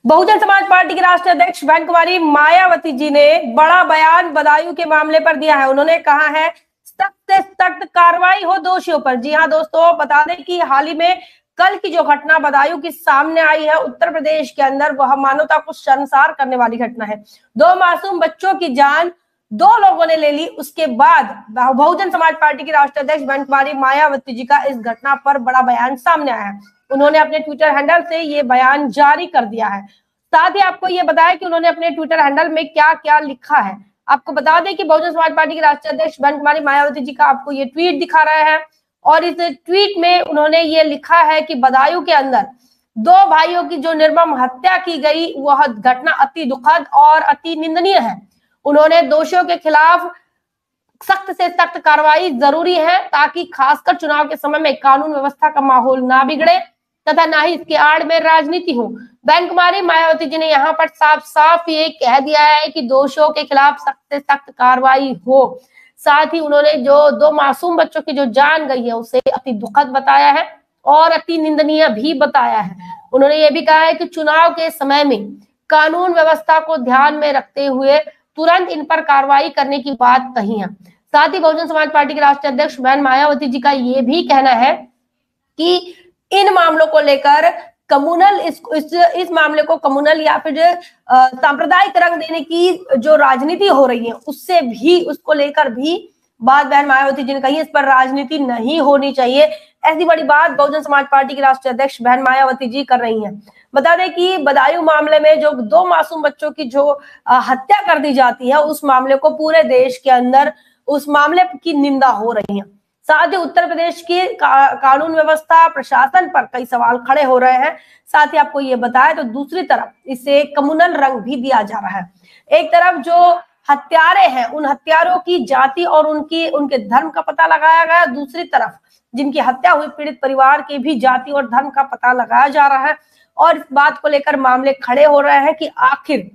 Bahujan Samaj party के राष्ट्रीय अध्यक्ष बहन कुमारी मायावती जी ने बड़ा बयान बदायूं के मामले पर दिया है। उन्होंने कहा है सख्त से सख्त कार्रवाई हो दोषियों पर। जी हां दोस्तों, बता दें कि हाल ही में कल की जो घटना बदायूं की सामने आई है उत्तर प्रदेश के अंदर, वह मानवता को शर्मसार करने वाली घटना है। 2 मासूम बच्चों की जान 2 लोगों ने ले ली। उसके बाद बहुजन समाज पार्टी की राष्ट्रीय अध्यक्ष बहन कुमारी मायावती जी का इस घटना पर बड़ा बयान सामने आया है। उन्होंने अपने ट्विटर हैंडल से ये बयान जारी कर दिया है। साथ ही आपको ये बताया कि उन्होंने अपने ट्विटर हैंडल में क्या क्या लिखा है। आपको बता दें कि बहुजन समाज पार्टी की राष्ट्रीय अध्यक्ष बहन कुमारी मायावती जी का आपको ये ट्वीट दिखा रहा है और इस ट्वीट में उन्होंने ये लिखा है कि बदायूं के अंदर 2 भाइयों की जो निर्मम हत्या की गई, वह घटना अति दुखद और अति निंदनीय है। उन्होंने दोषियों के खिलाफ सख्त से सख्त कार्रवाई जरूरी है ताकि खासकर चुनाव के समय में कानून व्यवस्था का माहौल ना बिगड़े तथा ना ही इसके आड़ में राजनीति हो। बहन कुमारी मायावती जी ने यहाँ पर साफ साफ ये कह दिया है कि दोषियों के खिलाफ सख्त से सख्त कार्रवाई हो। साथ ही उन्होंने जो 2 मासूम बच्चों की जो जान गई है उसे अति दुखद बताया है और अति निंदनीय भी बताया है। उन्होंने ये भी कहा है कि चुनाव के समय में कानून व्यवस्था को ध्यान में रखते हुए तुरंत इन पर कार्रवाई करने की बात कही है। साथ ही बहुजन समाज पार्टी के राष्ट्रीय अध्यक्ष बहन मायावती जी का ये भी कहना है कि इन मामलों को लेकर कम्युनल इस मामले को कम्युनल या फिर सांप्रदायिक रंग देने की जो राजनीति हो रही है उससे भी, उसको लेकर भी बात बहन मायावती जी ने कही। इस पर राजनीति नहीं होनी चाहिए, ऐसी बड़ी बात बहुजन समाज पार्टी के राष्ट्रीय अध्यक्ष बहन मायावती जी कर रही हैं। बता दें कि बदायूं मामले में जो 2 मासूम बच्चों की जो हत्या कर दी जाती है, उस मामले को पूरे देश के अंदर उस मामले की निंदा हो रही है। साथ ही उत्तर प्रदेश की कानून व्यवस्था प्रशासन पर कई सवाल खड़े हो रहे हैं। साथ ही आपको ये बताया तो दूसरी तरफ इसे कम्युनल रंग भी दिया जा रहा है। एक तरफ जो हत्यारे हैं उन हत्यारों की जाति और उनके धर्म का पता लगाया गया, दूसरी तरफ जिनकी हत्या हुई पीड़ित परिवार के भी जाति और धर्म का पता लगाया जा रहा है और इस बात को लेकर मामले खड़े हो रहे हैं कि आखिर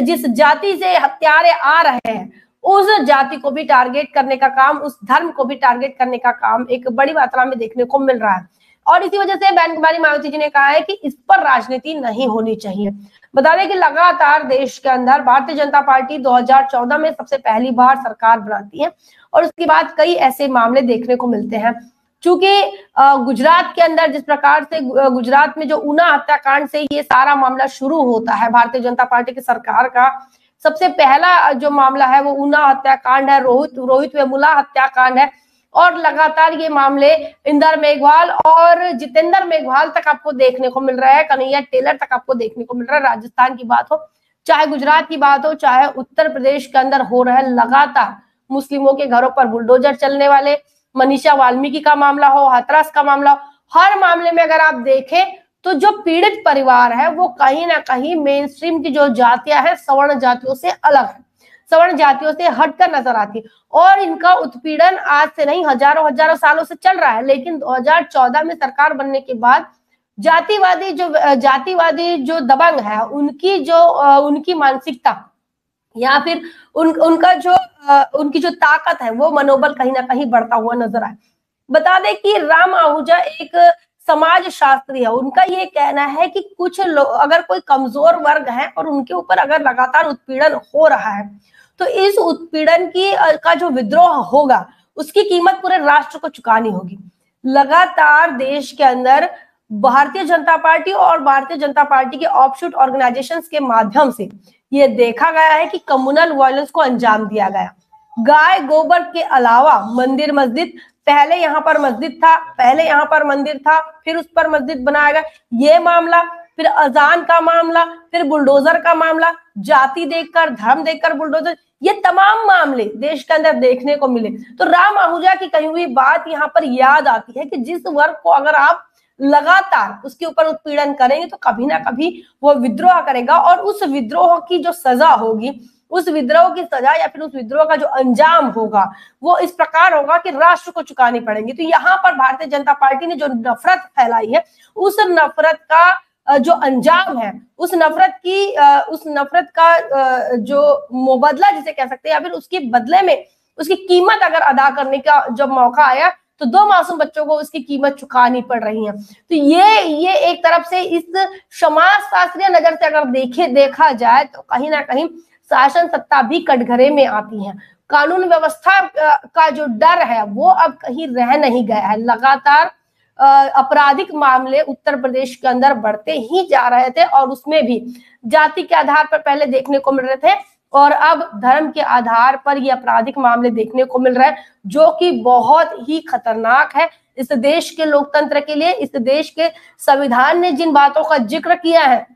जिस जाति से हत्यारे आ रहे हैं उस जाति को भी टारगेट करने का काम, उस धर्म को भी टारगेट करने का काम एक बड़ी मात्रा में देखने को मिल रहा है। और इसी वजह से बहन कुमारी मायावती जी ने कहा है कि इस पर राजनीति नहीं होनी चाहिए। बता दें कि लगातार देश के अंदर भारतीय जनता पार्टी 2014 में सबसे पहली बार सरकार बनाती है और उसके बाद कई ऐसे मामले देखने को मिलते हैं। चूंकि गुजरात के अंदर जिस प्रकार से गुजरात में जो उना हत्याकांड से ये सारा मामला शुरू होता है, भारतीय जनता पार्टी की सरकार का सबसे पहला जो मामला है वो उना हत्याकांड है, रोहित वेमुला हत्याकांड है और लगातार ये मामले इंदर मेघवाल और जितेंद्र मेघवाल तक आपको देखने को मिल रहा है, कन्हैया टेलर तक आपको देखने को मिल रहा है। राजस्थान की बात हो, चाहे गुजरात की बात हो, चाहे उत्तर प्रदेश के अंदर हो रहा है लगातार मुस्लिमों के घरों पर बुलडोजर चलने वाले, मनीषा वाल्मीकि का मामला हो, हाथरस का मामला हो, हर मामले में अगर आप देखें तो जो पीड़ित परिवार है वो कहीं ना कहीं मेन स्ट्रीम की जो जातियां हैं सवर्ण जातियों से अलग है, सवर्ण जातियों से हटकर नजर आती है और इनका उत्पीड़न आज से नहीं हजारों सालों से चल रहा है। लेकिन 2014 में सरकार बनने के बाद जातिवादी जो दबंग है उनकी मानसिकता या फिर उनकी जो ताकत है वो मनोबल कहीं ना कहीं बढ़ता हुआ नजर आए। बता दें कि राम आहूजा एक समाज शास्त्री है। उनका ये कहना है कि कुछ लोग अगर कोई कमजोर वर्ग है और उनके ऊपर अगर लगातार उत्पीड़न हो रहा है तो इस उत्पीड़न का जो विद्रोह होगा उसकी कीमत पूरे राष्ट्र को चुकानी होगी। लगातार देश के अंदर भारतीय जनता पार्टी और भारतीय जनता पार्टी के ऑफशूट ऑर्गेनाइजेशंस के माध्यम से ये देखा गया है कि कम्युनल वायलेंस को अंजाम दिया गया। गाय गोबर के अलावा मंदिर मस्जिद, पहले यहाँ पर मस्जिद था, पहले यहाँ पर मंदिर था, फिर उस पर मस्जिद बनाया गया, ये मामला, फिर अजान का मामला, फिर बुलडोजर का मामला, जाति देखकर धर्म देखकर बुलडोजर, ये तमाम मामले देश के अंदर देखने को मिले। तो राम आहूजा की कही हुई बात यहाँ पर याद आती है कि जिस वर्ग को अगर आप लगातार उसके ऊपर उत्पीड़न करेंगे तो कभी ना कभी वो विद्रोह करेगा और उस विद्रोह की जो सजा होगी, उस विद्रोह की सजा या फिर उस विद्रोह का जो अंजाम होगा वो इस प्रकार होगा कि राष्ट्र को चुकानी पड़ेगी। तो यहाँ पर भारतीय जनता पार्टी ने जो नफरत फैलाई है उस नफरत का जो अंजाम है, उस नफरत का जो मुबदला जिसे कह सकते हैं या फिर उसके बदले में उसकी कीमत अगर अदा करने का जब मौका आया तो 2 मासूम बच्चों को उसकी कीमत चुकानी पड़ रही है। तो ये एक तरफ से इस समाज शास्त्रीय नजर से अगर देखा जाए तो कहीं ना कहीं शासन सत्ता भी कटघरे में आती है। कानून व्यवस्था का जो डर है वो अब कहीं रह नहीं गया है। लगातार आपराधिक मामले उत्तर प्रदेश के अंदर बढ़ते ही जा रहे थे और उसमें भी जाति के आधार पर पहले देखने को मिल रहे थे और अब धर्म के आधार पर ये आपराधिक मामले देखने को मिल रहे हैं, जो कि बहुत ही खतरनाक है इस देश के लोकतंत्र के लिए। इस देश के संविधान ने जिन बातों का जिक्र किया है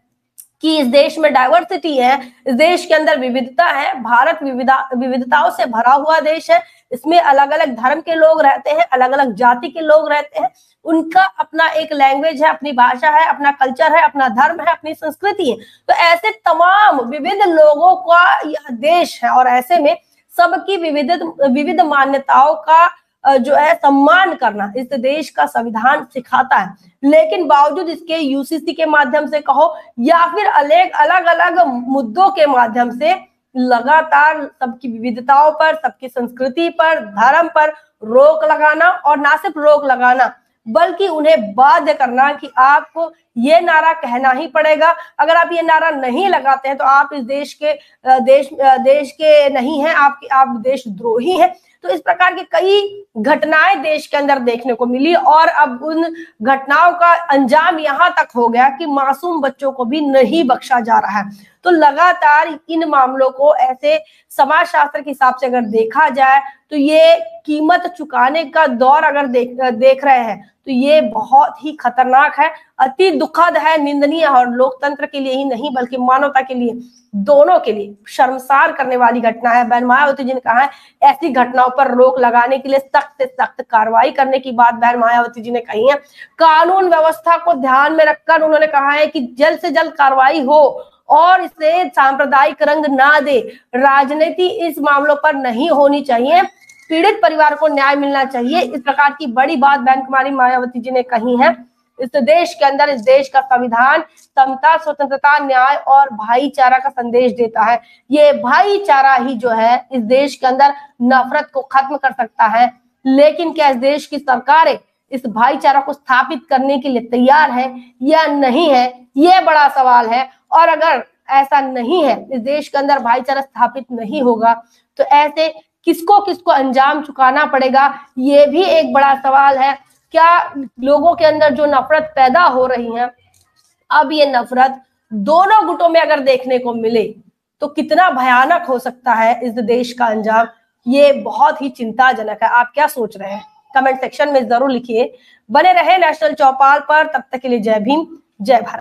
कि इस देश में डाइवर्सिटी है, इस देश के अंदर विविधता है, भारत विविधताओं से भरा हुआ देश है, इसमें अलग अलग धर्म के लोग रहते हैं, अलग अलग जाति के लोग रहते हैं, उनका अपना एक लैंग्वेज है, अपनी भाषा है, अपना कल्चर है, अपना धर्म है, अपनी संस्कृति है। तो ऐसे तमाम विविध लोगों का यह देश है और ऐसे में सबकी विविध मान्यताओं का जो है सम्मान करना इस देश का संविधान सिखाता है। लेकिन बावजूद इसके यूसीसी के माध्यम से कहो या फिर अलग अलग मुद्दों के माध्यम से लगातार सबकी विविधताओं पर, सबकी संस्कृति पर, धर्म पर रोक लगाना और ना सिर्फ रोक लगाना बल्कि उन्हें बाध्य करना कि आपको ये नारा कहना ही पड़ेगा। अगर आप ये नारा नहीं लगाते हैं तो आप इस देश के नहीं हैं, आप देशद्रोही हैं। तो इस प्रकार की कई घटनाएं देश के अंदर देखने को मिली और अब उन घटनाओं का अंजाम यहां तक हो गया कि मासूम बच्चों को भी नहीं बख्शा जा रहा है। तो लगातार इन मामलों को ऐसे समाजशास्त्र के हिसाब से अगर देखा जाए तो ये कीमत चुकाने का दौर अगर देख रहे हैं तो ये बहुत ही खतरनाक है, अति दुखद है, निंदनीय है और लोकतंत्र के लिए ही नहीं बल्कि मानवता के लिए, दोनों के लिए शर्मसार करने वाली घटना है। बहन मायावती जी ने कहा है ऐसी घटनाओं पर रोक लगाने के लिए सख्त से सख्त कार्रवाई करने की बात बहन मायावती जी ने कही है। कानून व्यवस्था को ध्यान में रखकर उन्होंने कहा है कि जल्द से जल्द कार्रवाई हो और इसे सांप्रदायिक रंग ना दे। राजनीति इस मामलों पर नहीं होनी चाहिए, पीड़ित परिवार को न्याय मिलना चाहिए। इस प्रकार की बड़ी बात बहन कुमारी मायावती जी ने कही है। इस देश के अंदर, इस देश का संविधान समता, स्वतंत्रता, न्याय और भाईचारा का संदेश देता है। ये भाईचारा ही जो है इस देश के अंदर नफरत को खत्म कर सकता है। लेकिन क्या इस देश की सरकारें इस भाईचारा को स्थापित करने के लिए तैयार है या नहीं है, ये बड़ा सवाल है। और अगर ऐसा नहीं है, इस देश के अंदर भाईचारा स्थापित नहीं होगा तो ऐसे किसको किसको अंजाम चुकाना पड़ेगा, ये भी एक बड़ा सवाल है। क्या लोगों के अंदर जो नफरत पैदा हो रही है, अब ये नफरत दोनों गुटों में अगर देखने को मिले तो कितना भयानक हो सकता है इस देश का अंजाम, ये बहुत ही चिंताजनक है। आप क्या सोच रहे हैं कमेंट सेक्शन में जरूर लिखिए। बने रहे नेशनल चौपाल पर, तब तक के लिए जय भीम, जय भारत।